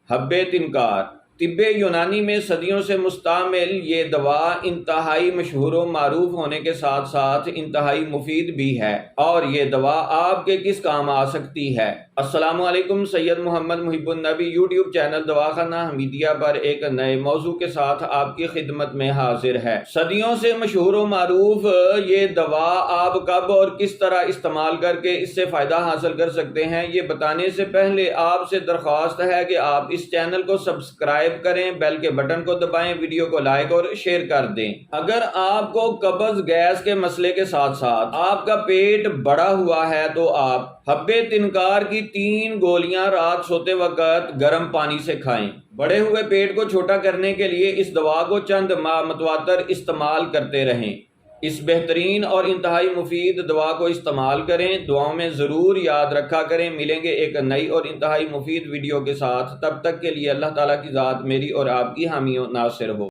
حب تنکار طب یونانی میں صدیوں سے مستعمل یہ دوا انتہائی مشہور و معروف ہونے کے ساتھ ساتھ انتہائی مفید بھی ہے۔ اور یہ دوا آپ کے کس کام آ سکتی ہے؟ السلام علیکم، سید محمد محب النبی یوٹیوب چینل دواخانہ حمیدیہ پر ایک نئے موضوع کے ساتھ آپ کی خدمت میں حاضر ہے۔ صدیوں سے مشہور و معروف یہ دوا آپ کب اور کس طرح استعمال کر کے اس سے فائدہ حاصل کر سکتے ہیں، یہ بتانے سے پہلے آپ سے درخواست ہے کہ آپ اس چینل کو سبسکرائب کریں، بیل کے بٹن کو دبائیں، ویڈیو کو لائک اور شیئر کر دیں۔ اگر آپ کو قبض گیس کے مسئلے کے ساتھ ساتھ آپ کا پیٹ بڑا ہوا ہے تو آپ حب تنکار کی 3 گولیاں رات سوتے وقت گرم پانی سے کھائیں۔ بڑے ہوئے پیٹ کو چھوٹا کرنے کے لیے اس دوا کو چند ماہ متواتر استعمال کرتے رہیں۔ اس بہترین اور انتہائی مفید دوا کو استعمال کریں، دعاؤں میں ضرور یاد رکھا کریں۔ ملیں گے ایک نئی اور انتہائی مفید ویڈیو کے ساتھ، تب تک کے لیے اللہ تعالیٰ کی ذات میری اور آپ کی حامی و ناصر ہو۔